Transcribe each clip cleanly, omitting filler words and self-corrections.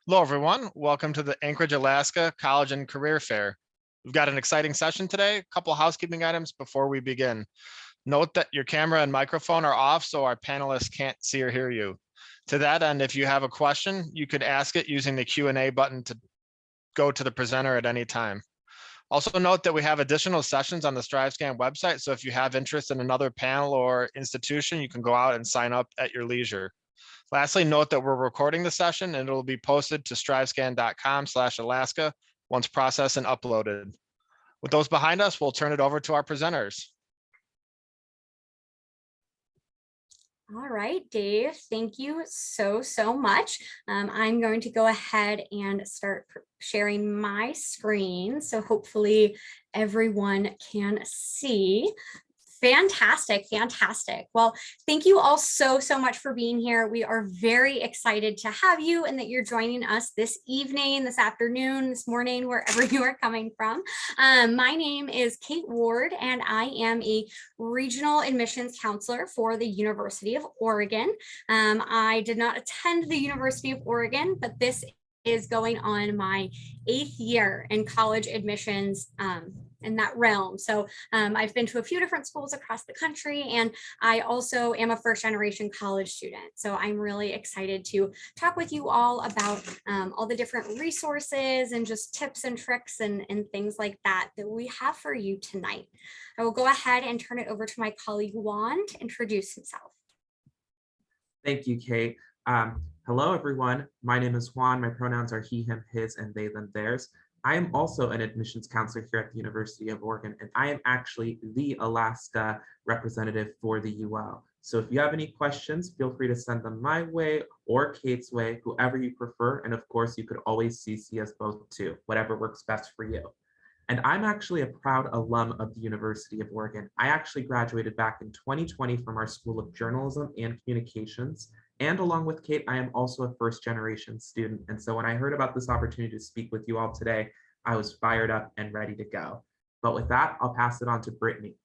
Hello, everyone. Welcome to the Anchorage, Alaska College and Career Fair. We've got an exciting session today. A couple housekeeping items before we begin. Note that your camera and microphone are off so our panelists can't see or hear you. To that end, if you have a question, you could ask it using the Q&A button to go to the presenter at any time. Also note that we have additional sessions on the StriveScan website, so if you have interest in another panel or institution, you can go out and sign up at your leisure. Lastly, note that we're recording the session and it'll be posted to strivescan.com/Alaska once processed and uploaded. With those behind us, we'll turn it over to our presenters. All right, Dave, thank you so much. I'm going to go ahead and start sharing my screen. So hopefully everyone can see. Fantastic. Well, thank you all so much for being here. We are very excited to have you and that you're joining us this evening, this afternoon, this morning, wherever you are coming from. My name is Kate Ward, and I am a regional admissions counselor for the University of Oregon. I did not attend the University of Oregon, but this is going on my 8th year in college admissions in that realm. So I've been to a few different schools across the country, and I also am a first-generation college student. So I'm really excited to talk with you all about all the different resources and just tips and tricks and things like that we have for you tonight. I will go ahead and turn it over to my colleague Juan to introduce himself. Thank you, Kate. Hello, everyone. My name is Juan. My pronouns are he, him, his, and they, them, theirs. I am also an admissions counselor here at the University of Oregon, and I am actually the Alaska representative for the UL. So if you have any questions, feel free to send them my way or Kate's way, whoever you prefer. And of course, you could always CC us both too, whatever works best for you. And I'm actually a proud alum of the University of Oregon. I actually graduated back in 2020 from our School of Journalism and Communications. And along with Kate, I am also a first-generation student. And so when I heard about this opportunity to speak with you all today, I was fired up and ready to go. But with that, I'll pass it on to Brittany.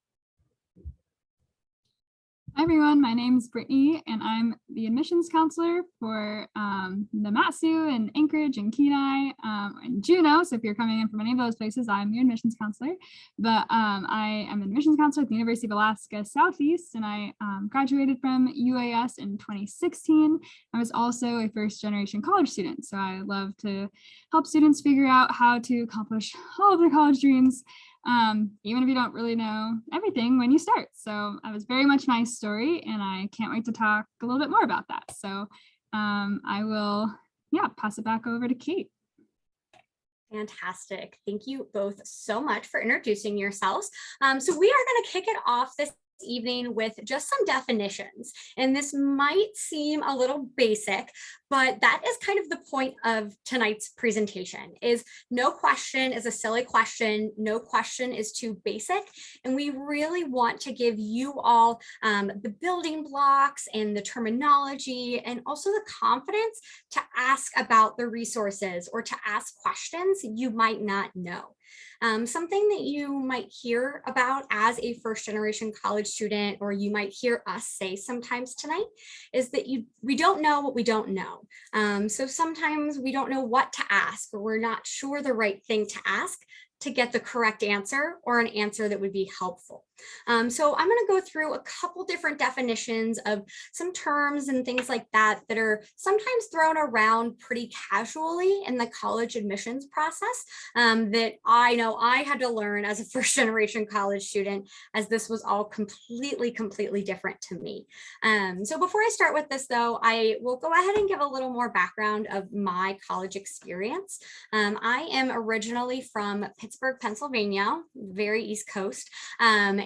Hi everyone, my name is Brittany and I'm the admissions counselor for the Matsu and Anchorage and Kenai and Juneau. So if you're coming in from any of those places, I'm your admissions counselor. But I am an admissions counselor at the University of Alaska Southeast, and I graduated from UAS in 2016. I was also a first generation college student. So I love to help students figure out how to accomplish all of their college dreams, even if you don't really know everything when you start. So that was very much my story, and I can't wait to talk a little bit more about that. So I will, pass it back over to Kate. Fantastic. Thank you both so much for introducing yourselves. So we are going to kick it off this evening with just some definitions, and this might seem a little basic, but that is kind of the point of tonight's presentation. Is no question is a silly question, no question is too basic, and we really want to give you all the building blocks and the terminology and also the confidence to ask about the resources or to ask questions you might not know. Something that you might hear about as a first generation college student, or you might hear us say sometimes tonight, is that we don't know what we don't know. So sometimes we don't know what to ask, or we're not sure the right thing to ask to get the correct answer or an answer that would be helpful. So I'm going to go through a couple different definitions of some terms and things like that that are sometimes thrown around pretty casually in the college admissions process that I know I had to learn as a first generation college student, as this was all completely different to me. So before I start with this though, I will go ahead and give a little more background of my college experience. I am originally from Pittsburgh, Pennsylvania, very East Coast.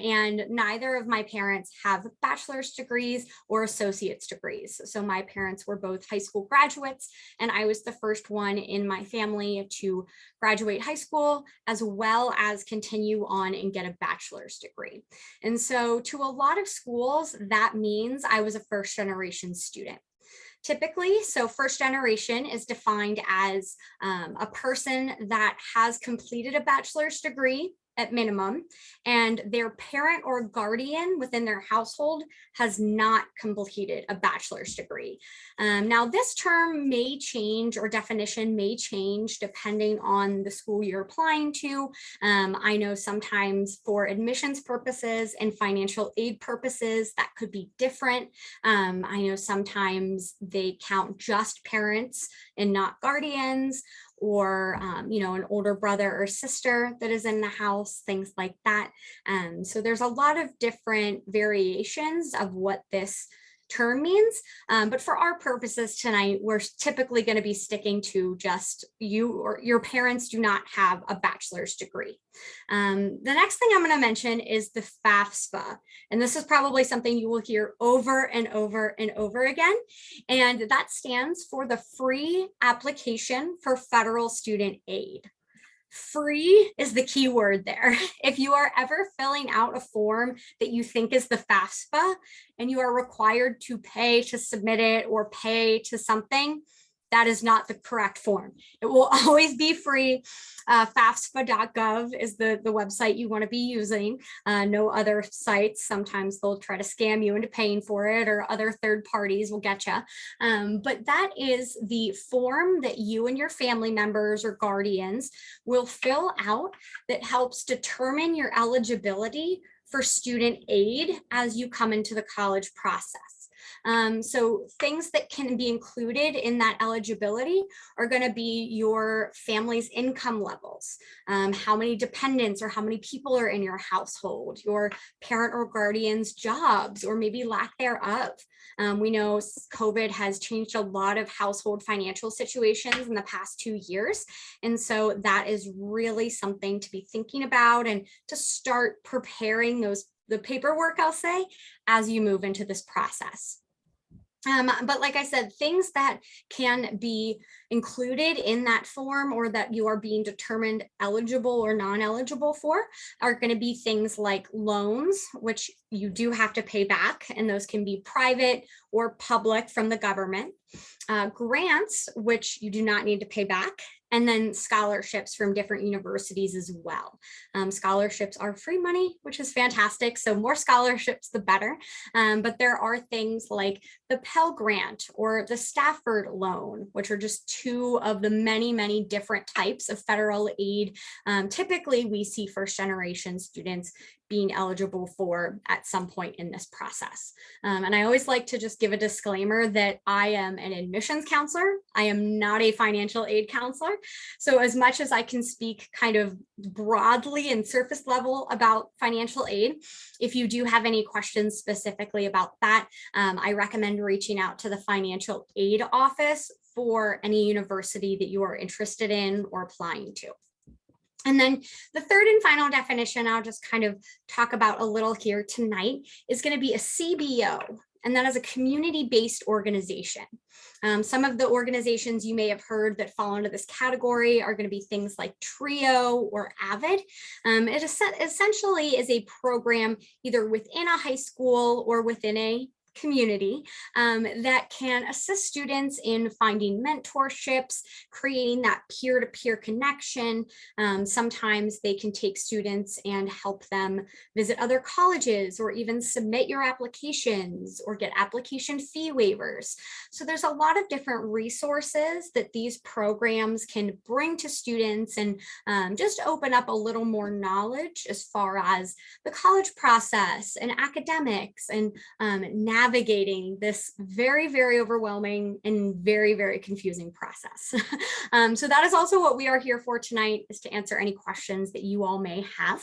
And neither of my parents have bachelor's degrees or associate's degrees. So my parents were both high school graduates, and I was the first one in my family to graduate high school, as well as continue on and get a bachelor's degree. And so to a lot of schools, that means I was a first generation student. Typically, so first generation is defined as a person that has completed a bachelor's degree at minimum, and their parent or guardian within their household has not completed a bachelor's degree. Now, this term may change, or definition may change depending on the school you're applying to. I know sometimes for admissions purposes and financial aid purposes, that could be different. I know sometimes they count just parents and not guardians, or an older brother or sister that is in the house, things like that. So there's a lot of different variations of what this term means, but for our purposes tonight, we're typically going to be sticking to just you or your parents do not have a bachelor's degree. The next thing I'm going to mention is the FAFSA, and this is probably something you will hear over and over and over again, and that stands for the Free Application for Federal Student Aid. Free is the key word there. If you are ever filling out a form that you think is the FAFSA and you are required to pay to submit it or pay to something, that is not the correct form. It will always be free. FAFSA.gov is the website you want to be using. No other sites. Sometimes they'll try to scam you into paying for it, or other third parties will get you. But that is the form that you and your family members or guardians will fill out that helps determine your eligibility for student aid as you come into the college process. So things that can be included in that eligibility are going to be your family's income levels, how many dependents or how many people are in your household, your parent or guardian's jobs, or maybe lack thereof. We know COVID has changed a lot of household financial situations in the past 2 years. And so that is really something to be thinking about and to start preparing the paperwork, I'll say, as you move into this process. But like I said, things that can be included in that form, or that you are being determined eligible or non-eligible for, are going to be things like loans, which you do have to pay back, and those can be private or public from the government, grants, which you do not need to pay back, and then scholarships from different universities as well. Scholarships are free money, which is fantastic. So more scholarships, the better. But there are things like the Pell Grant or the Stafford loan, which are just two of the many, many different types of federal aid. Typically, we see first generation students being eligible for at some point in this process. And I always like to just give a disclaimer that I am an admissions counselor. I am not a financial aid counselor. So as much as I can speak kind of broadly and surface level about financial aid, if you do have any questions specifically about that, I recommend reaching out to the financial aid office for any university that you are interested in or applying to. And then the third and final definition I'll just kind of talk about a little here tonight is going to be a CBO, and that is a community-based organization. Some of the organizations you may have heard that fall into this category are going to be things like TRIO or AVID. It essentially is a program either within a high school or within a community that can assist students in finding mentorships, creating that peer-to-peer connection. Sometimes they can take students and help them visit other colleges, or even submit your applications or get application fee waivers. So there's a lot of different resources that these programs can bring to students, and just open up a little more knowledge as far as the college process and academics, and navigating this very, very overwhelming and very, very confusing process. So that is also what we are here for tonight, is to answer any questions that you all may have.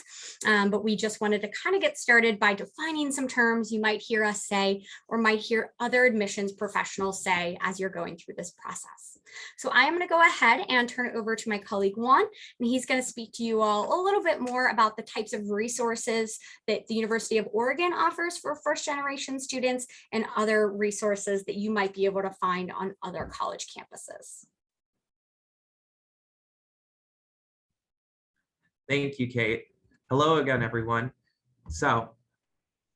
But we just wanted to kind of get started by defining some terms you might hear us say, or might hear other admissions professionals say as you're going through this process. So I am going to go ahead and turn it over to my colleague Juan, and he's going to speak to you all a little bit more about the types of resources that the University of Oregon offers for first generation students, and other resources that you might be able to find on other college campuses. Thank you, Kate. Hello again, everyone. So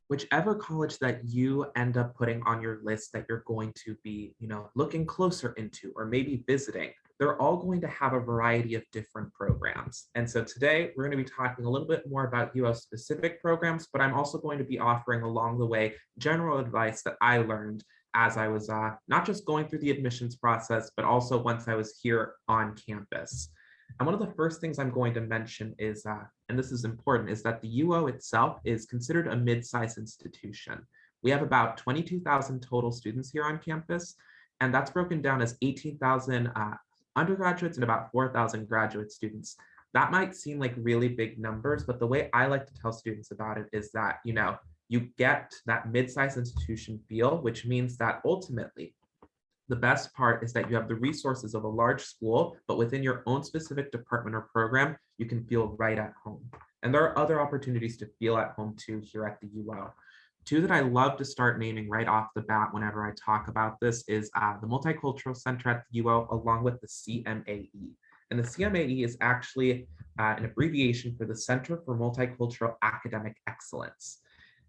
whichever college that you end up putting on your list that you're going to be, looking closer into, or maybe visiting, they're all going to have a variety of different programs. And so today we're going to be talking a little bit more about UO specific programs, but I'm also going to be offering along the way general advice that I learned as I was not just going through the admissions process, but also once I was here on campus. And one of the first things I'm going to mention is, and this is important, is that the UO itself is considered a mid-sized institution. We have about 22,000 total students here on campus, and that's broken down as 18,000 undergraduates and about 4,000 graduate students. That might seem like really big numbers, but the way I like to tell students about it is that, you get that mid-sized institution feel, which means that ultimately, the best part is that you have the resources of a large school, but within your own specific department or program, you can feel right at home. And there are other opportunities to feel at home too here at the UO. Two that I love to start naming right off the bat whenever I talk about this is the Multicultural Center at the UO, along with the CMAE. And the CMAE is actually an abbreviation for the Center for Multicultural Academic Excellence.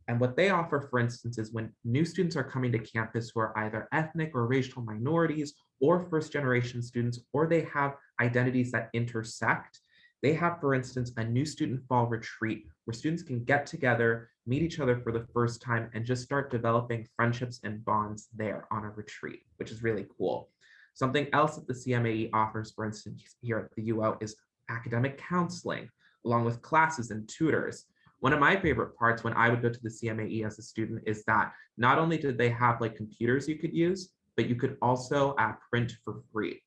And what they offer, for instance, is when new students are coming to campus who are either ethnic or racial minorities or first-generation students, or they have identities that intersect, they have, for instance, a new student fall retreat where students can get together, meet each other for the first time, and just start developing friendships and bonds there on a retreat, which is really cool. Something else that the CMAE offers, for instance, here at the UO is academic counseling, along with classes and tutors. One of my favorite parts when I would go to the CMAE as a student is that not only did they have like computers you could use, but you could also print for free.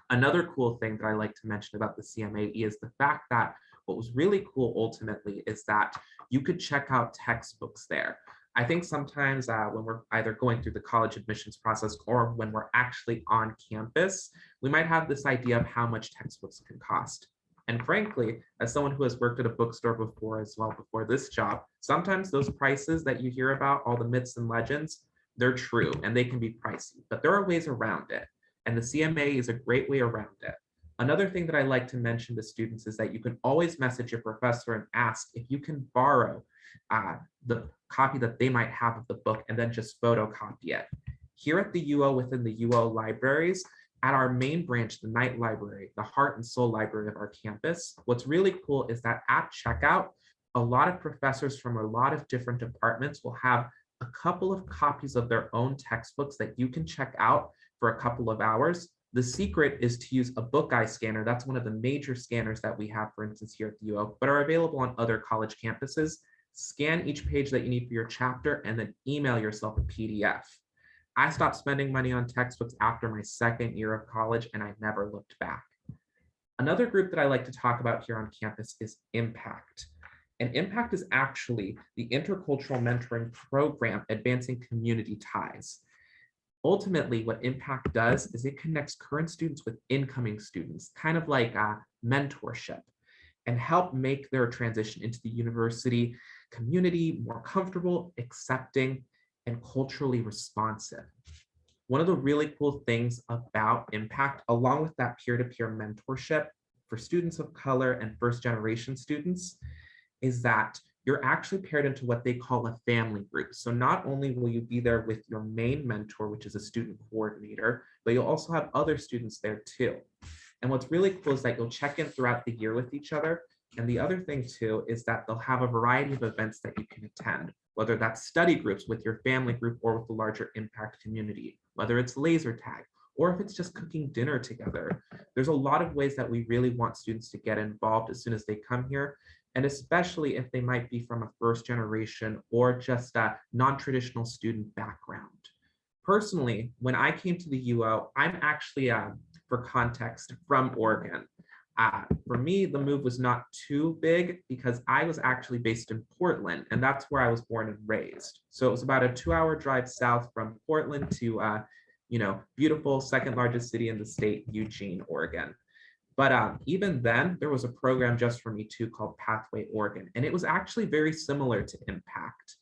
Another cool thing that I like to mention about the CMAE is the fact that what was really cool ultimately is that you could check out textbooks there. I think sometimes when we're either going through the college admissions process or when we're actually on campus, we might have this idea of how much textbooks can cost. And frankly, as someone who has worked at a bookstore before as well, before this job, sometimes those prices that you hear about, all the myths and legends, they're true and they can be pricey, but there are ways around it. And the CMA is a great way around it. Another thing that I like to mention to students is that you can always message your professor and ask if you can borrow the copy that they might have of the book and then just photocopy it. Here at the UO, within the UO libraries, at our main branch, the Night Library, the heart and soul library of our campus, what's really cool is that at checkout, a lot of professors from a lot of different departments will have a couple of copies of their own textbooks that you can check out for a couple of hours. The secret is to use a Bookeye scanner. That's one of the major scanners that we have, for instance, here at the UO, but are available on other college campuses. Scan each page that you need for your chapter and then email yourself a PDF. I stopped spending money on textbooks after my second year of college, and I never looked back. Another group that I like to talk about here on campus is Impact. And Impact is actually the intercultural mentoring program advancing community ties. Ultimately, what Impact does is it connects current students with incoming students, kind of like a mentorship, and help make their transition into the university community more comfortable, accepting, and culturally responsive. One of the really cool things about Impact, along with that peer-to-peer mentorship for students of color and first-generation students, is that you're actually paired into what they call a family group. So not only will you be there with your main mentor, which is a student coordinator, but you'll also have other students there too. And what's really cool is that you'll check in throughout the year with each other. And the other thing too is that they'll have a variety of events that you can attend, whether that's study groups with your family group or with the larger Impact community, whether it's laser tag, or if it's just cooking dinner together. There's a lot of ways that we really want students to get involved as soon as they come here, and especially if they might be from a first generation or just a non-traditional student background. Personally, when I came to the UO, I'm actually, for context, from Oregon. For me, the move was not too big because I was actually based in Portland, and that's where I was born and raised. So it was about a 2-hour drive south from Portland to, beautiful second largest city in the state, Eugene, Oregon. But even then, there was a program just for me too called Pathway Oregon, and it was actually very similar to Impact.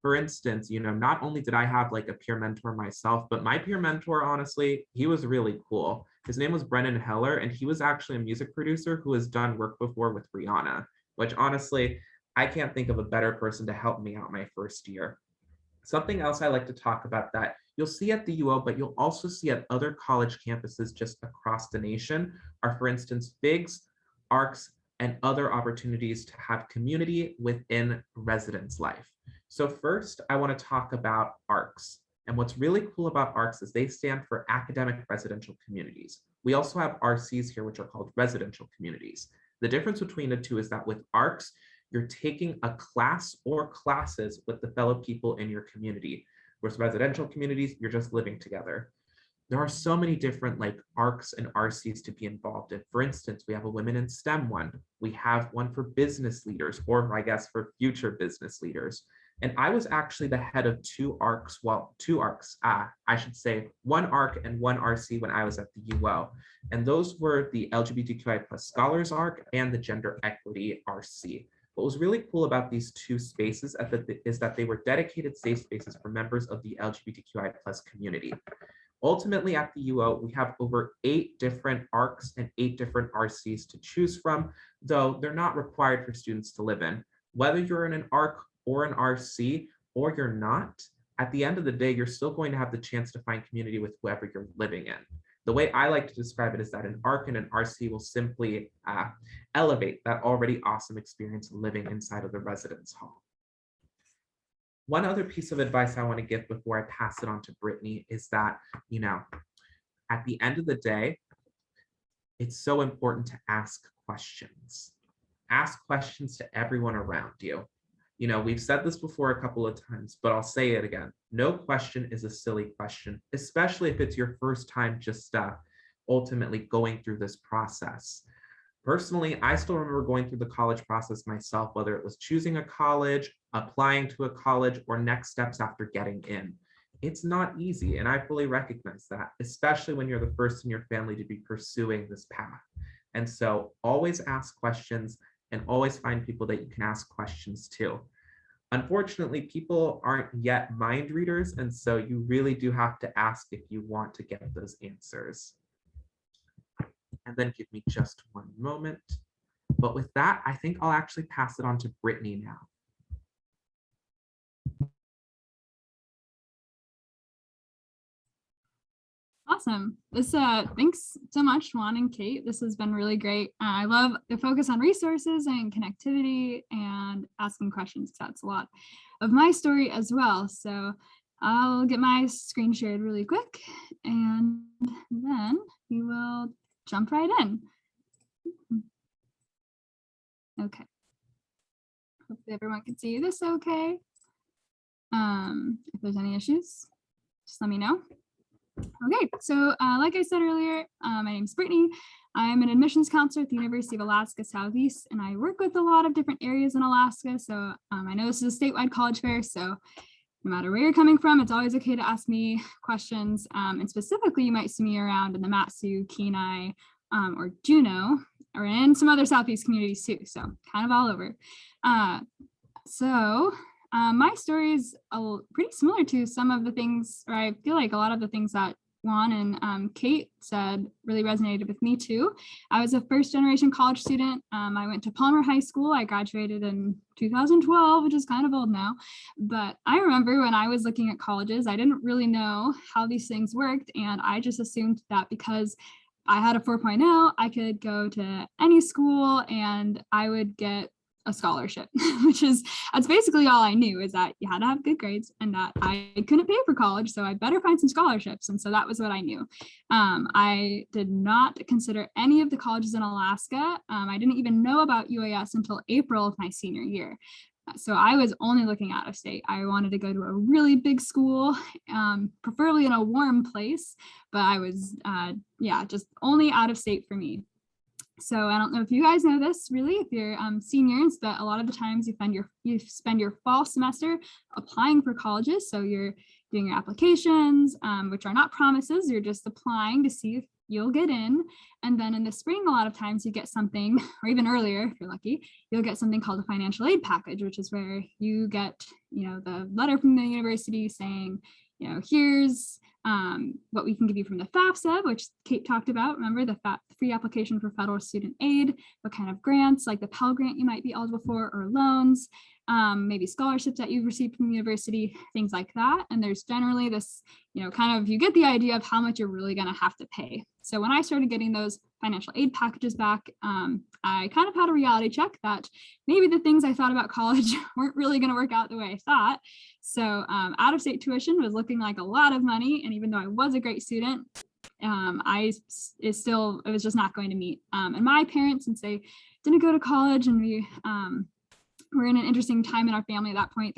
For instance, not only did I have like a peer mentor myself, but my peer mentor, honestly, he was really cool. His name was Brennan Heller, and he was actually a music producer who has done work before with Rihanna, which honestly, I can't think of a better person to help me out my first year. Something else I like to talk about that you'll see at the UO, but you'll also see at other college campuses just across the nation are, for instance, FIGs, ARCs, and other opportunities to have community within residence life. So first, I want to talk about ARCs. And what's really cool about ARCs is they stand for Academic Residential Communities. We also have RCs here, which are called residential communities. The difference between the two is that with ARCs, you're taking a class or classes with the fellow people in your community. Whereas residential communities, you're just living together. There are so many different like ARCs and RCs to be involved in. For instance, we have a Women in STEM one. We have one for business leaders, or I guess for future business leaders. And I was actually the head of two ARCs, I should say one ARC and one RC when I was at the UO. And those were the LGBTQI+ Scholars ARC and the Gender Equity RC. What was really cool about these two spaces is that they were dedicated safe spaces for members of the LGBTQI+ community. Ultimately, at the UO, we have over 8 different ARCs and 8 different RCs to choose from, though they're not required for students to live in. Whether you're in an ARC or an RC, or you're not, at the end of the day, you're still going to have the chance to find community with whoever you're living in. The way I like to describe it is that an ARC and an RC will simply elevate that already awesome experience living inside of the residence hall. One other piece of advice I want to give before I pass it on to Brittany is that, at the end of the day, it's so important to ask questions. Ask questions to everyone around you. We've said this before a couple of times, but I'll say it again. No question is a silly question, especially if it's your first time just ultimately going through this process. Personally, I still remember going through the college process myself, whether it was choosing a college, applying to a college, or next steps after getting in. It's not easy, and I fully recognize that, especially when you're the first in your family to be pursuing this path. And so always ask questions and always find people that you can ask questions to. Unfortunately, people aren't yet mind readers, and so you really do have to ask if you want to get those answers. And then give me just one moment. But with that, I think I'll actually pass it on to Brittany now. Awesome. Thanks so much, Juan and Kate. This has been really great. I love the focus on resources and connectivity and asking questions. That's a lot of my story as well. So I'll get my screen shared really quick, and then we will jump right in. Okay. Hopefully everyone can see this okay. If there's any issues, just let me know. Okay, so like I said earlier, my name is Brittany. I'm an admissions counselor at the University of Alaska Southeast, and I work with a lot of different areas in Alaska. So I know this is a statewide college fair, so no matter where you're coming from, it's always okay to ask me questions. And specifically, you might see me around in the Mat-Su, Kenai, or Juneau, or in some other Southeast communities too. So kind of all over. My story is pretty similar to some of the things, or I feel like a lot of the things that Juan and Kate said really resonated with me too. I was a first generation college student. I went to Palmer High School. I graduated in 2012, which is kind of old now. But I remember when I was looking at colleges, I didn't really know how these things worked. And I just assumed that because I had a 4.0, I could go to any school and I would get a scholarship, that's basically all I knew, is that you had to have good grades and that I couldn't pay for college, so I better find some scholarships. And so that was what I knew. I did not consider any of the colleges in Alaska. I didn't even know about UAS until April of my senior year. So I was only looking out of state. I wanted to go to a really big school, preferably in a warm place, but I was, just only out of state for me. So I don't know if you guys know this really, if you're seniors, but a lot of the times you spend your fall semester applying for colleges. So you're doing your applications, which are not promises. You're just applying to see if you'll get in. And then in the spring, a lot of times you get something, or even earlier, if you're lucky, you'll get something called a financial aid package, which is where you get, the letter from the university saying, here's what we can give you from the FAFSA, which Kate talked about. Remember the free application for federal student aid, what kind of grants, like the Pell Grant you might be eligible for, or loans. maybe scholarships that you've received from the university, things like that. And there's generally this, kind of, you get the idea of how much you're really going to have to pay. So when I started getting those financial aid packages back, I kind of had a reality check that maybe the things I thought about college weren't really going to work out the way I thought. So out of state tuition was looking like a lot of money. And even though I was a great student, it was just not going to meet. And my parents, since they didn't go to college and we were in an interesting time in our family at that point,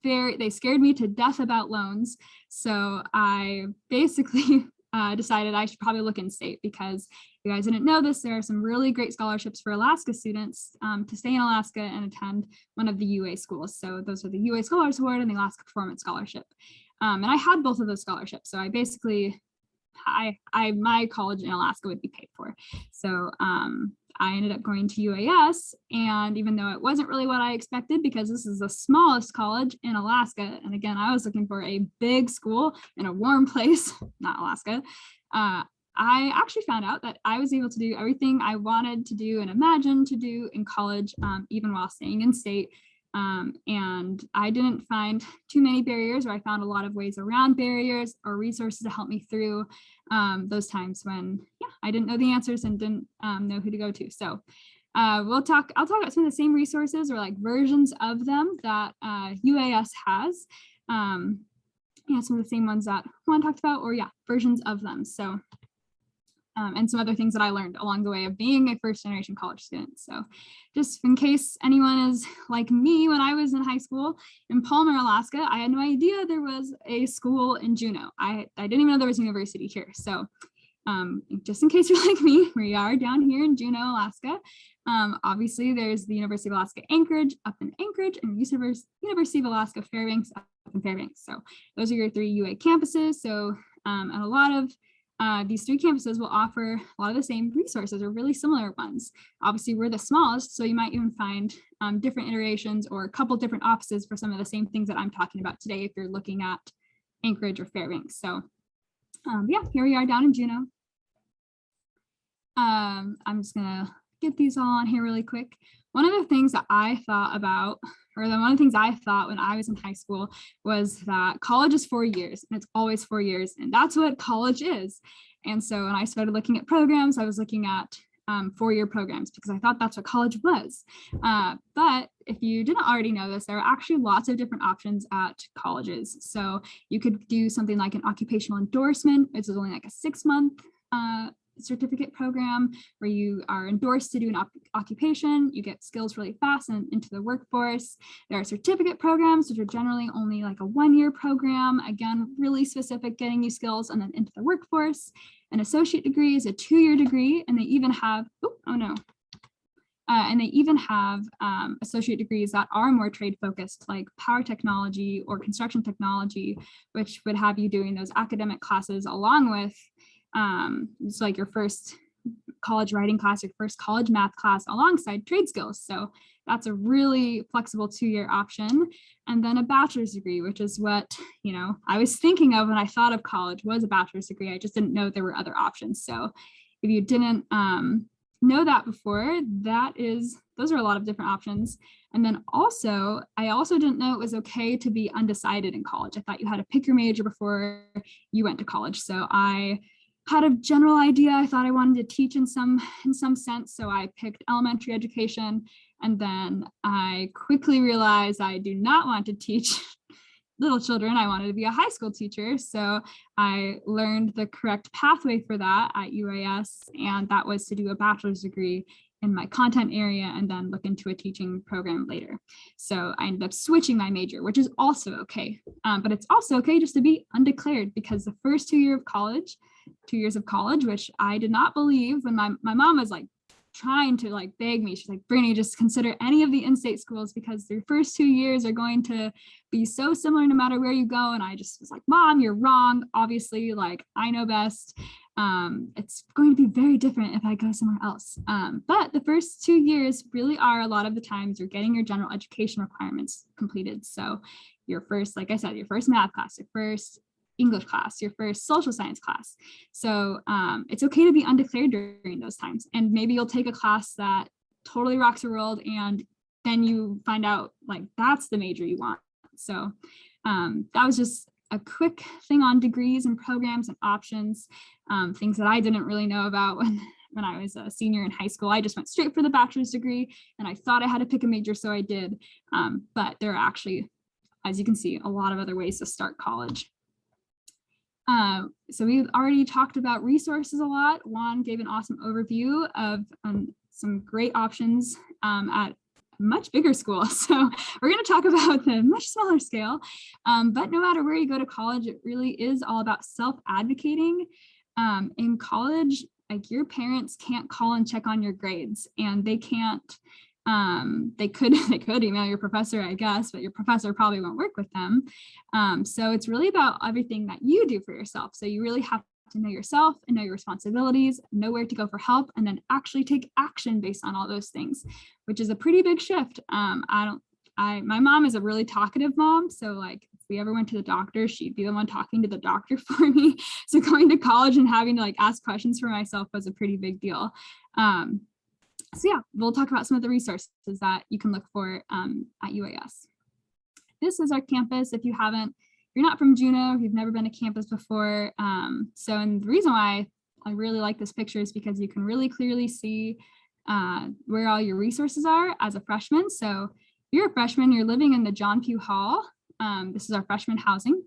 they scared me to death about loans. So I basically decided I should probably look in state, because if you guys didn't know this, there are some really great scholarships for Alaska students to stay in Alaska and attend one of the UA schools. So those are the UA Scholars Award and the Alaska Performance Scholarship. And I had both of those scholarships. So I basically, my college in Alaska would be paid for. So I ended up going to UAS, and even though it wasn't really what I expected, because this is the smallest college in Alaska, and again, I was looking for a big school in a warm place, not Alaska, I actually found out that I was able to do everything I wanted to do and imagined to do in college, even while staying in state. And I didn't find too many barriers, or I found a lot of ways around barriers or resources to help me through those times when I didn't know the answers and didn't know who to go to. So I'll talk about some of the same resources, or like versions of them, that UAS has. Some of the same ones that Juan talked about, or versions of them. So and some other things that I learned along the way of being a first generation college student. So just in case anyone is like me, when I was in high school in Palmer, Alaska, I had no idea there was a school in Juneau. I didn't even know there was a university here. So just in case you're like me, we are down here in Juneau, Alaska. Obviously, there's the University of Alaska Anchorage up in Anchorage, and University of Alaska Fairbanks up in Fairbanks. So those are your 3 UA campuses. So and a lot of these 3 campuses will offer a lot of the same resources, or really similar ones. Obviously, we're the smallest, so you might even find different iterations or a couple different offices for some of the same things that I'm talking about today if you're looking at Anchorage or Fairbanks. So here we are down in Juneau. I'm just gonna get these all on here really quick. One of the things that I thought about, or one of the things I thought when I was in high school, was that college is 4 years, and it's always 4 years, and that's what college is. And so when I started looking at programs, I was looking at 4-year programs, because I thought that's what college was. But if you didn't already know this, there are actually lots of different options at colleges. So you could do something like an occupational endorsement, which is only like a 6-month certificate program where you are endorsed to do an occupation. You get skills really fast and into the workforce. There are certificate programs, which are generally only like a 1-year program, again, really specific, getting you skills and then into the workforce. An associate degree is a 2-year degree, and they even have associate degrees that are more trade focused, like power technology or construction technology, which would have you doing those academic classes along with it's like your first college writing class, your first college math class, alongside trade skills. So that's a really flexible 2-year option. And then a bachelor's degree, which is what, I was thinking of when I thought of college, was a bachelor's degree. I just didn't know there were other options. So if you didn't know that before, those are a lot of different options. And then I also didn't know it was okay to be undecided in college. I thought you had to pick your major before you went to college. So I had a general idea. I thought I wanted to teach in some sense. So I picked elementary education, and then I quickly realized I do not want to teach little children. I wanted to be a high school teacher. So I learned the correct pathway for that at UAS, and that was to do a bachelor's degree in my content area and then look into a teaching program later. So I ended up switching my major, which is also okay. But it's also okay just to be undeclared, because the first 2 years of college, which I did not believe when my mom was like trying to like beg me. She's like, Brittany, just consider any of the in-state schools, because your first 2 years are going to be so similar no matter where you go. And I just was like, Mom, you're wrong. Obviously, like, I know best. It's going to be very different if I go somewhere else. But the first 2 years really are a lot of the times you're getting your general education requirements completed. So your first, like I said, your first math class, your first English class, your first social science class. So it's okay to be undeclared during those times. And maybe you'll take a class that totally rocks your world and then you find out like that's the major you want. So that was just a quick thing on degrees and programs and options, things that I didn't really know about when I was a senior in high school. I just went straight for the bachelor's degree and I thought I had to pick a major, so I did. But there are actually, as you can see, a lot of other ways to start college. So we've already talked about resources a lot. Juan gave an awesome overview of some great options at much bigger school. So we're going to talk about the much smaller scale. But no matter where you go to college, it really is all about self-advocating. In college, like your parents can't call and check on your grades, and they can't, they could email your professor, I guess, but your professor probably won't work with them. So it's really about everything that you do for yourself. So you really have to know yourself and know your responsibilities, know where to go for help, and then actually take action based on all those things, which is a pretty big shift. My mom is a really talkative mom. So like if we ever went to the doctor, she'd be the one talking to the doctor for me. So going to college and having to like ask questions for myself was a pretty big deal. So yeah, we'll talk about some of the resources that you can look for at UAS. This is our campus. If you're not from Juneau, if you've never been to campus before. And the reason why I really like this picture is because you can really clearly see where all your resources are as a freshman. So if you're a freshman, you're living in the John Pugh Hall. This is our freshman housing.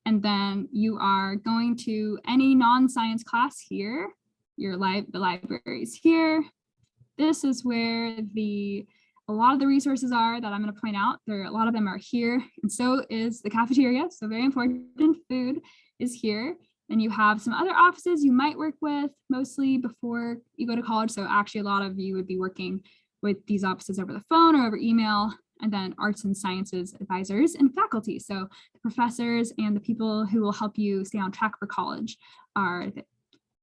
And then you are going to any non-science class here. The library is here. This is where a lot of the resources are that I'm going to point out. A lot of them are here, and so is the cafeteria. So very important, food is here. Then you have some other offices you might work with mostly before you go to college. So actually a lot of you would be working with these offices over the phone or over email. And then arts and sciences advisors and faculty. So the professors and the people who will help you stay on track for college are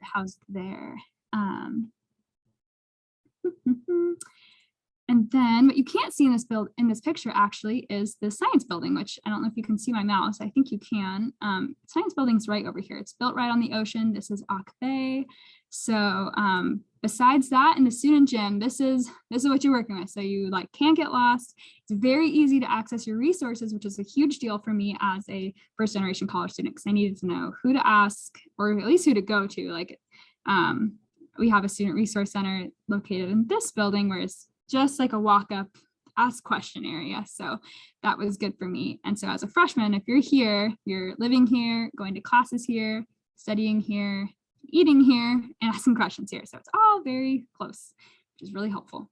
housed there. And then what you can't see in this picture actually is the science building, which I don't know if you can see my mouse. I think you can. Science building's right over here. It's built right on the ocean. This is Ock Bay. So besides that, in the student gym, this is what you're working with. So you like can't get lost. It's very easy to access your resources, which is a huge deal for me as a first generation college student, because I needed to know who to ask or at least who to go to. Like we have a student resource center located in this building where it's just like a walk up, ask question area. So that was good for me. And so as a freshman, if you're here, you're living here, going to classes here, studying here, eating here, and asking questions here. So it's all very close, which is really helpful.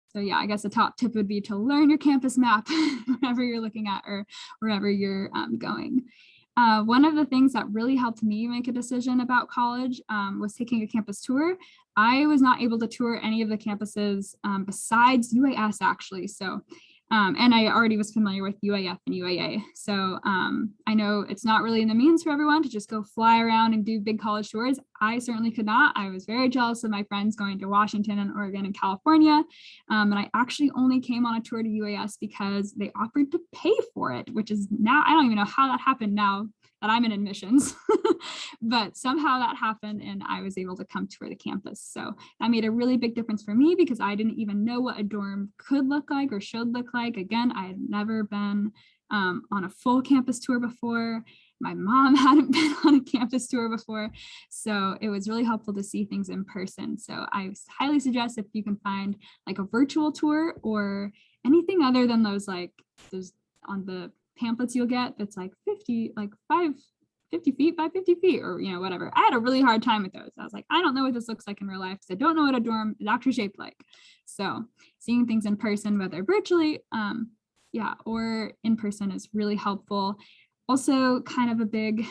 So yeah, I guess the top tip would be to learn your campus map wherever you're looking at or wherever you're going. One of the things that really helped me make a decision about college was taking a campus tour. I was not able to tour any of the campuses besides UAS actually. So, and I already was familiar with UAF and UAA. So I know it's not really in the means for everyone to just go fly around and do big college tours. I certainly could not. I was very jealous of my friends going to Washington and Oregon and California. And I actually only came on a tour to UAS because they offered to pay for it, which is now, I don't even know how that happened now that I'm in admissions, but somehow that happened and I was able to come tour the campus. So that made a really big difference for me because I didn't even know what a dorm could look like or should look like. Again, I had never been on a full campus tour before. My mom hadn't been on a campus tour before. So it was really helpful to see things in person. So I highly suggest if you can find like a virtual tour or anything other than those on the pamphlets you'll get that's like 50 feet by 50 feet or whatever. I had a really hard time with those. I was like, I don't know what this looks like in real life because I don't know what a dorm is actually shaped like. So seeing things in person, whether virtually or in person, is really helpful. Also, kind of a big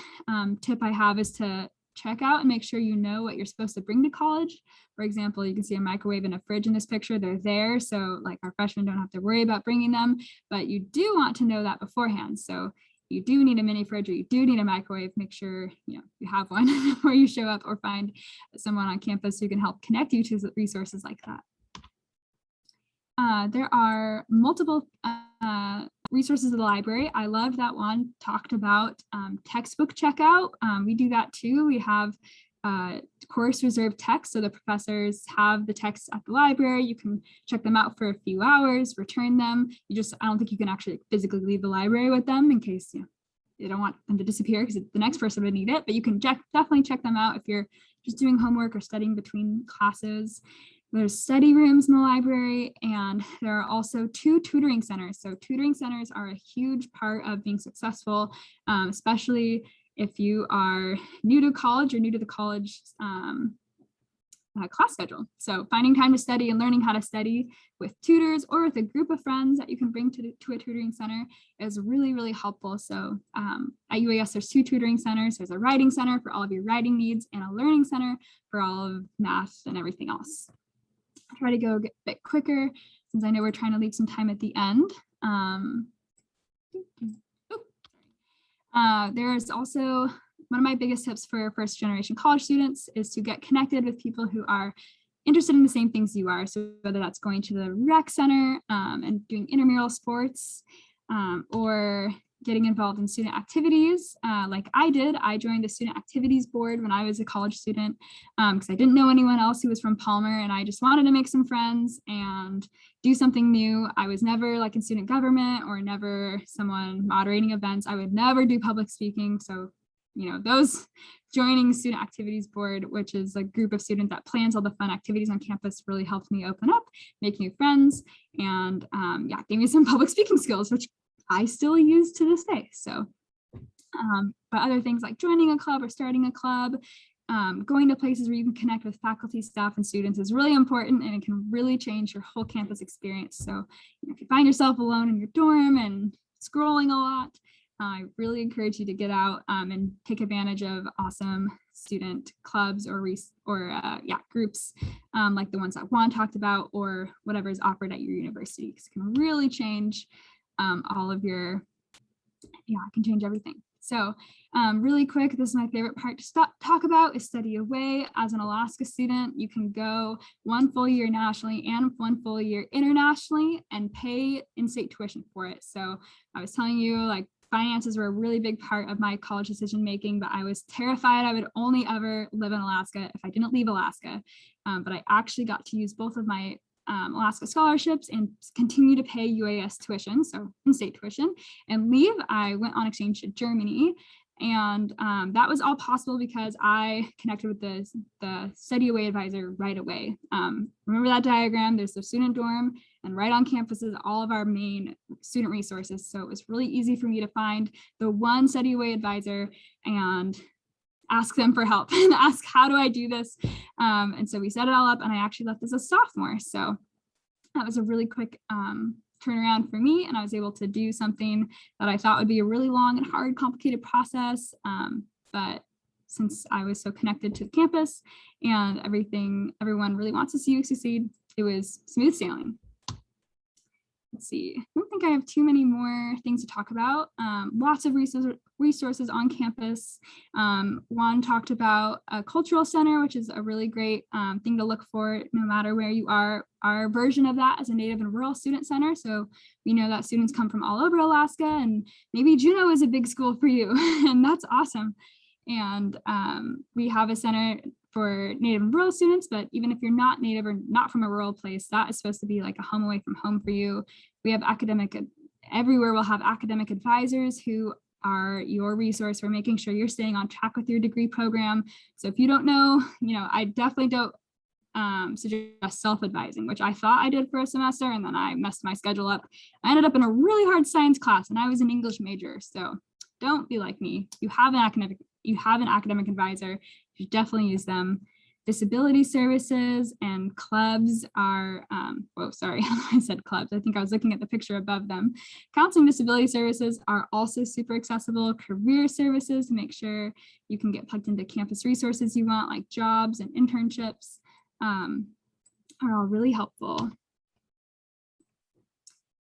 tip I have is to check out and make sure you know what you're supposed to bring to college. For example, you can see a microwave and a fridge in this picture. They're there. So like our freshmen don't have to worry about bringing them, but you do want to know that beforehand. So you do need a mini fridge or you do need a microwave. Make sure you have one before you show up, or find someone on campus who can help connect you to resources like that. There are multiple resources of the library. I love that one talked about textbook checkout. We do that too. We have course reserved texts. So the professors have the texts at the library. You can check them out for a few hours, return them. I don't think you can actually physically leave the library with them in case you don't want them to disappear because the next person would need it, but you can definitely check them out if you're just doing homework or studying between classes. There's study rooms in the library, and there are also 2 tutoring centers. So tutoring centers are a huge part of being successful, especially if you are new to college or new to the college class schedule. So finding time to study and learning how to study with tutors or with a group of friends that you can bring to a tutoring center is really, really helpful. So at UAS, there's 2 tutoring centers. There's a writing center for all of your writing needs and a learning center for all of math and everything else. I'll try to go a bit quicker since I know we're trying to leave some time at the end. There's also one of my biggest tips for first generation college students is to get connected with people who are interested in the same things you are. So whether that's going to the rec center and doing intramural sports or getting involved in student activities like I did. I joined the student activities board when I was a college student because I didn't know anyone else who was from Palmer, and I just wanted to make some friends and do something new. I was never like in student government or never someone moderating events. I would never do public speaking. So, those joining student activities board, which is a group of students that plans all the fun activities on campus, really helped me open up, make new friends, and gave me some public speaking skills, which I still use to this day. So, but other things like joining a club or starting a club, going to places where you can connect with faculty, staff, and students is really important, and it can really change your whole campus experience. So if you find yourself alone in your dorm and scrolling a lot, I really encourage you to get out and take advantage of awesome student clubs or groups like the ones that Juan talked about, or whatever is offered at your university, because it can really change all of your, it can change everything. So really quick, this is my favorite part to talk about is study away. As an Alaska student, you can go 1 full year nationally and 1 full year internationally and pay in-state tuition for it. So I was telling you, like, finances were a really big part of my college decision making, but I was terrified I would only ever live in Alaska if I didn't leave Alaska. But I actually got to use both of my Alaska scholarships and continue to pay UAS tuition, so in-state tuition, and leave. I went on exchange to Germany, and that was all possible because I connected with the study away advisor right away. Remember that diagram? There's the student dorm, and right on campus is all of our main student resources. So it was really easy for me to find the one study away advisor and ask them for help and ask, how do I do this? And so we set it all up, and I actually left as a sophomore. So that was a really quick turnaround for me, and I was able to do something that I thought would be a really long and hard, complicated process. But since I was so connected to the campus and everyone really wants to see you succeed, it was smooth sailing. Let's see, I don't think I have too many more things to talk about. Lots of resources on campus. Juan talked about a cultural center, which is a really great thing to look for no matter where you are. Our version of that is a Native and Rural Student Center. So we know that students come from all over Alaska, and maybe Juneau is a big school for you, and that's awesome. And we have a center for Native and rural students, but even if you're not Native or not from a rural place, that is supposed to be like a home away from home for you. We have everywhere we'll have academic advisors who are your resource for making sure you're staying on track with your degree program. So if you don't know, I definitely don't suggest self-advising, which I thought I did for a semester, and then I messed my schedule up. I ended up in a really hard science class, and I was an English major. So don't be like me. You have an academic advisor. You should definitely use them. Disability services and clubs are, I said clubs. I think I was looking at the picture above them. Counseling disability services are also super accessible. Career services to make sure you can get plugged into campus resources you want, like jobs and internships, are all really helpful.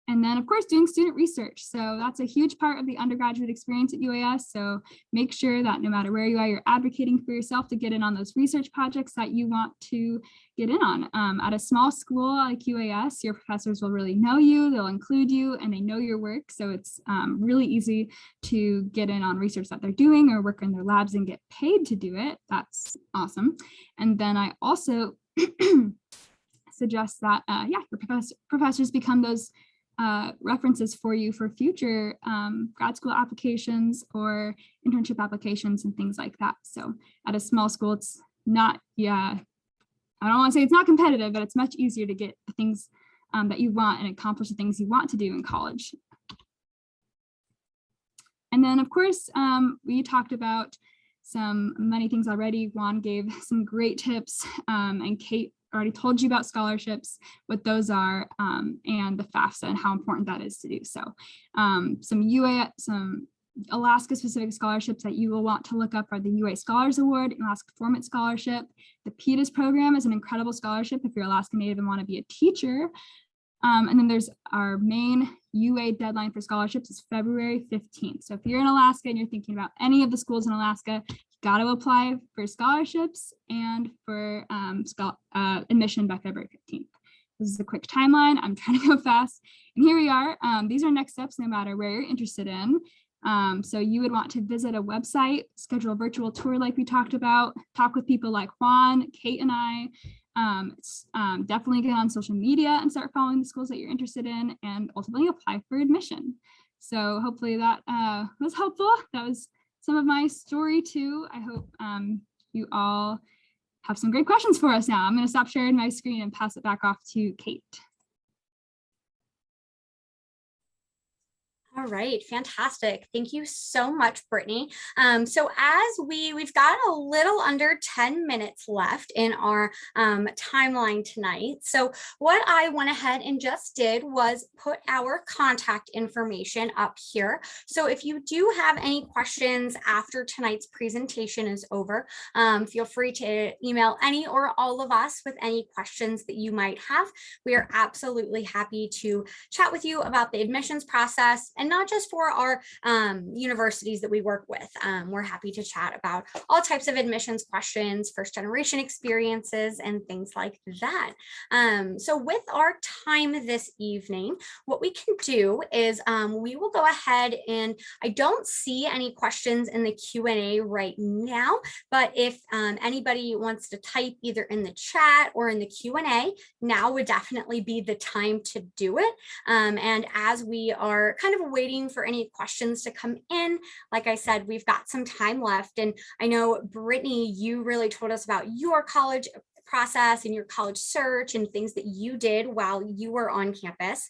And then, of course, doing student research. So that's a huge part of the undergraduate experience at UAS. So make sure that no matter where you are, you're advocating for yourself to get in on those research projects that you want to get in on. At a small school like UAS, your professors will really know you, they'll include you, and they know your work. So it's really easy to get in on research that they're doing or work in their labs and get paid to do it. That's awesome. And then I also suggest that, your professors become those references for you for future grad school applications or internship applications and things like that. So at a small school, it's not, I don't want to say it's not competitive, but it's much easier to get the things that you want and accomplish the things you want to do in college. And then, of course, we talked about some money things already. Juan gave some great tips, and Kate already told you about scholarships, what those are, and the FAFSA and how important that is to do so. Some Alaska specific scholarships that you will want to look up are the UA Scholars Award, Alaska Performance Scholarship. The PETAS program is an incredible scholarship if you're Alaska Native and want to be a teacher. And then there's our main UA deadline for scholarships is February 15th. So if you're in Alaska and you're thinking about any of the schools in Alaska, you got to apply for scholarships and for admission by February 15th. This is a quick timeline. I'm trying to go fast. And here we are. These are next steps no matter where you're interested in. So you would want to visit a website, schedule a virtual tour like we talked about, talk with people like Juan, Kate, and I. Definitely get on social media and start following the schools that you're interested in, and ultimately apply for admission. So hopefully that was helpful. That was some of my story too. I hope you all have some great questions for us now. I'm going to stop sharing my screen and pass it back off to Kate. All right, fantastic. Thank you so much, Brittany. So as we've got a little under 10 minutes left in our timeline tonight. So what I went ahead and just did was put our contact information up here. So if you do have any questions after tonight's presentation is over, feel free to email any or all of us with any questions that you might have. We are absolutely happy to chat with you about the admissions process, and not just for our universities that we work with. We're happy to chat about all types of admissions questions, first generation experiences, and things like that. So with our time this evening, what we can do is we will go ahead, and I don't see any questions in the Q&A right now, but if anybody wants to type either in the chat or in the Q&A, now would definitely be the time to do it. And as we are kind of waiting for any questions to come in, like I said, we've got some time left. And I know, Brittany, you really told us about your college process and your college search and things that you did while you were on campus.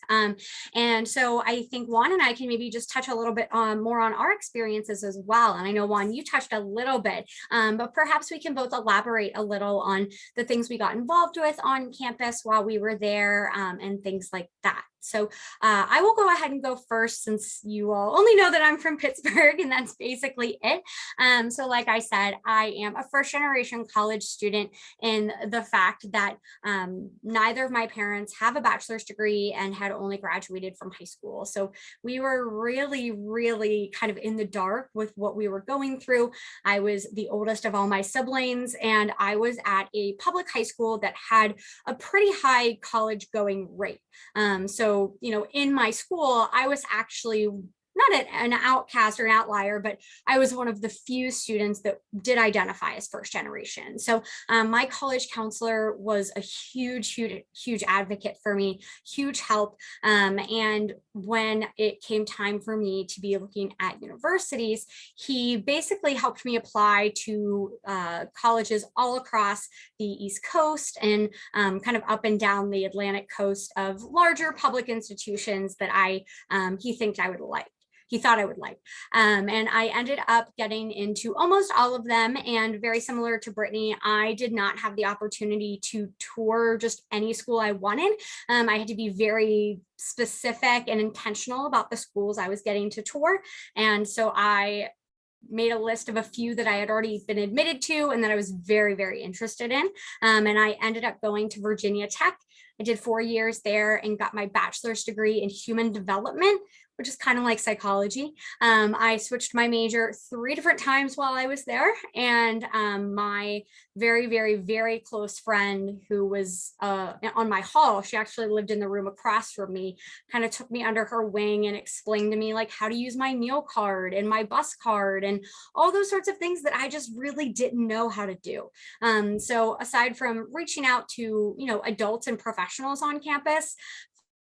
And so I think Juan and I can maybe just touch a little bit more on our experiences as well. And I know, Juan, you touched a little bit, but perhaps we can both elaborate a little on the things we got involved with on campus while we were there, and things like that. So I will go ahead and go first, since you all only know that I'm from Pittsburgh, and that's basically it. So like I said, I am a first generation college student in the fact that neither of my parents have a bachelor's degree and had only graduated from high school. So we were really, really kind of in the dark with what we were going through. I was the oldest of all my siblings, and I was at a public high school that had a pretty high college going rate. So, you know, in my school, I was actually not an outcast or an outlier, but I was one of the few students that did identify as first generation. So my college counselor was a huge advocate for me, huge help. And when it came time for me to be looking at universities, he basically helped me apply to colleges all across the East Coast and kind of up and down the Atlantic coast of larger public institutions that he thought I would like. And I ended up getting into almost all of them. And very similar to Brittany, I did not have the opportunity to tour just any school I wanted. I had to be very specific and intentional about the schools I was getting to tour. And so I made a list of a few that I had already been admitted to and that I was very, very interested in. And I ended up going to Virginia Tech. I did 4 years there and got my bachelor's degree in human development, which is kind of like psychology. I switched my major 3 different times while I was there. And my very, very, very close friend who was on my hall, she actually lived in the room across from me, kind of took me under her wing and explained to me like how to use my meal card and my bus card and all those sorts of things that I just really didn't know how to do. So aside from reaching out to, adults and professionals on campus,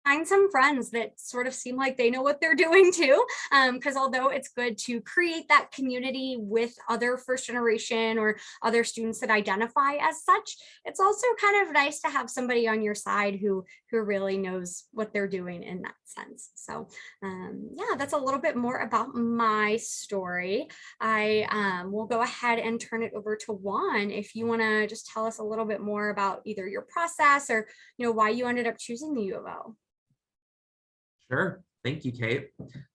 find some friends that sort of seem like they know what they're doing too. Because although it's good to create that community with other first generation or other students that identify as such, it's also kind of nice to have somebody on your side who really knows what they're doing in that sense. So yeah, that's a little bit more about my story. I will go ahead and turn it over to Juan if you want to just tell us a little bit more about either your process or why you ended up choosing the U of O. Sure. Thank you, Kate.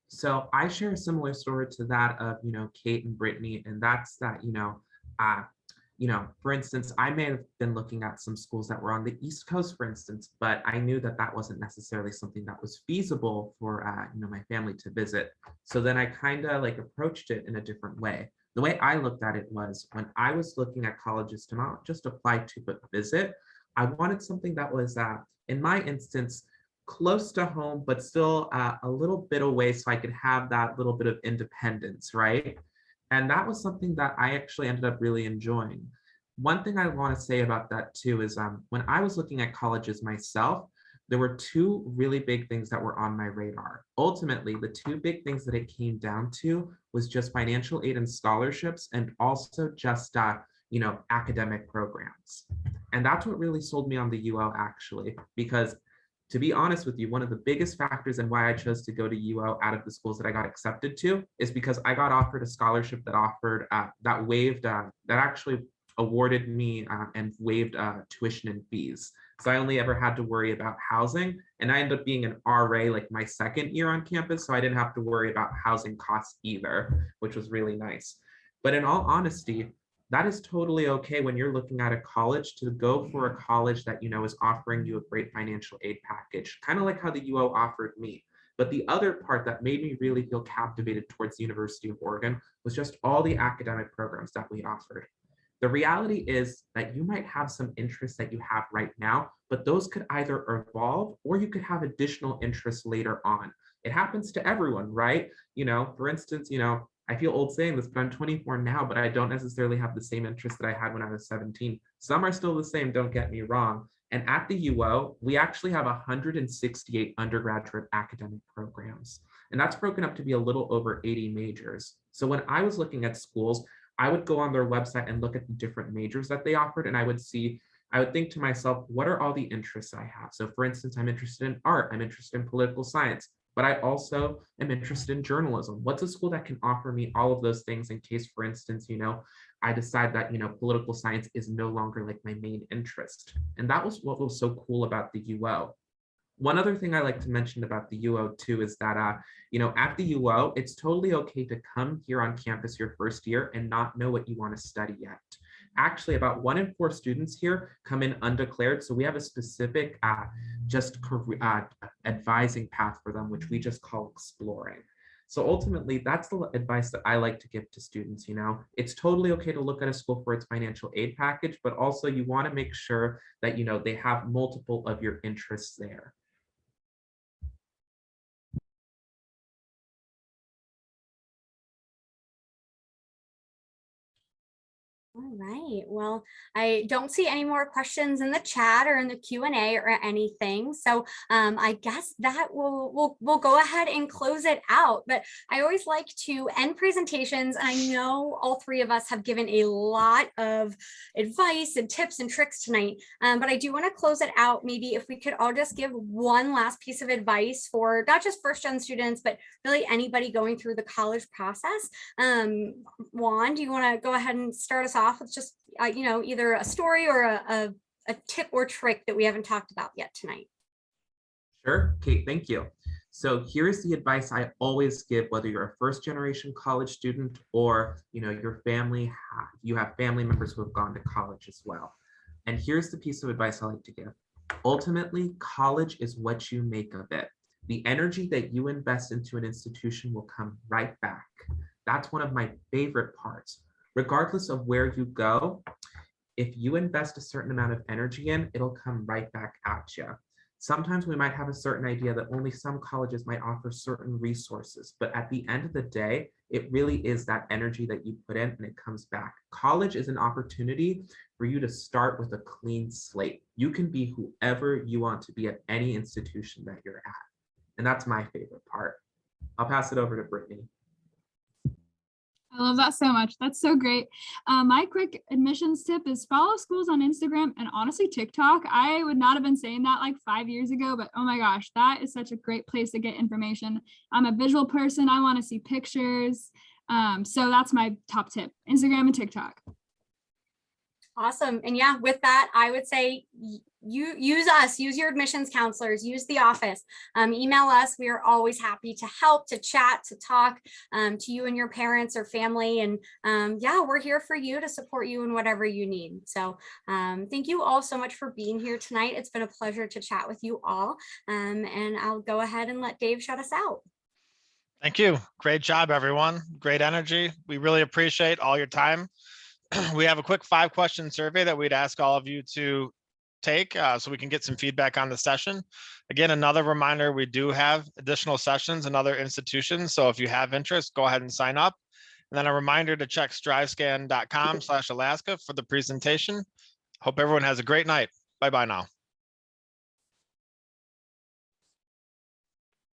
So I share a similar story to that of, Kate and Brittany, and that's that, for instance, I may have been looking at some schools that were on the East Coast, for instance, but I knew that that wasn't necessarily something that was feasible for, my family to visit. So then I kind of like approached it in a different way. The way I looked at it was when I was looking at colleges to not just apply to, but visit, I wanted something that was, in my instance, close to home, but still a little bit away so I could have that little bit of independence, right? And that was something that I actually ended up really enjoying. One thing I want to say about that too is when I was looking at colleges myself, there were 2 really big things that were on my radar. Ultimately, the 2 big things that it came down to was just financial aid and scholarships, and also just academic programs. And that's what really sold me on the UO actually, because to be honest with you, one of the biggest factors in why I chose to go to UO out of the schools that I got accepted to is because I got offered a scholarship that offered that actually awarded me and waived tuition and fees. So I only ever had to worry about housing, and I ended up being an RA like my 2nd year on campus, so I didn't have to worry about housing costs either, which was really nice. But in all honesty, that is totally okay when you're looking at a college to go for a college that, is offering you a great financial aid package, kind of like how the UO offered me. But the other part that made me really feel captivated towards the University of Oregon was just all the academic programs that we offered. The reality is that you might have some interests that you have right now, but those could either evolve or you could have additional interests later on. It happens to everyone, right? For instance, I feel old saying this, but I'm 24 now, but I don't necessarily have the same interests that I had when I was 17. Some are still the same, don't get me wrong. And at the UO, we actually have 168 undergraduate academic programs. And that's broken up to be a little over 80 majors. So when I was looking at schools, I would go on their website and look at the different majors that they offered. And I would think to myself, what are all the interests I have? So for instance, I'm interested in art, I'm interested in political science, but I also am interested in journalism. What's a school that can offer me all of those things in case, for instance, I decide that, political science is no longer like my main interest. And that was what was so cool about the UO. One other thing I like to mention about the UO too is that, at the UO, it's totally okay to come here on campus your first year and not know what you want to study yet. Actually, about 1 in 4 students here come in undeclared. So we have a specific advising path for them, which we just call exploring. So ultimately, that's the advice that I like to give to students. It's totally okay to look at a school for its financial aid package, but also you want to make sure that, they have multiple of your interests there. All right. Well, I don't see any more questions in the chat or in the Q&A or anything. So I guess that we'll go ahead and close it out. But I always like to end presentations. And I know all 3 of us have given a lot of advice and tips and tricks tonight. But I do want to close it out. Maybe if we could all just give one last piece of advice for not just first-gen students, but really anybody going through the college process. Juan, do you want to go ahead and start us off with just either a story or a tip or trick that we haven't talked about yet tonight? Sure, Kate, thank you. So here's the advice I always give, whether you're a first generation college student or your family, you have family members who have gone to college as well. And here's the piece of advice I like to give. Ultimately, college is what you make of it. The energy that you invest into an institution will come right back. That's one of my favorite parts. Regardless of where you go, if you invest a certain amount of energy in, it'll come right back at you. Sometimes we might have a certain idea that only some colleges might offer certain resources, but at the end of the day, it really is that energy that you put in and it comes back. College is an opportunity for you to start with a clean slate. You can be whoever you want to be at any institution that you're at. And that's my favorite part. I'll pass it over to Brittany. I love that so much. That's so great. My quick admissions tip is follow schools on Instagram and honestly TikTok. I would not have been saying that like 5 years ago, but oh my gosh, that is such a great place to get information. I'm a visual person. I want to see pictures. So that's my top tip, Instagram and TikTok. Awesome. And yeah, with that, I would say you use us, use your admissions counselors, use the office, email us. We are always happy to help, to chat, to talk to you and your parents or family. And yeah, we're here for you to support you in whatever you need. So thank you all so much for being here tonight. It's been a pleasure to chat with you all. And I'll go ahead and let Dave shut us out. Thank you. Great job, everyone. Great energy. We really appreciate all your time. We have a quick 5-question survey that we'd ask all of you to take so we can get some feedback on the session. Again, another reminder, we do have additional sessions in other institutions. So if you have interest, go ahead and sign up. And then a reminder to check strivescan.com/Alaska for the presentation. Hope everyone has a great night. Bye-bye now.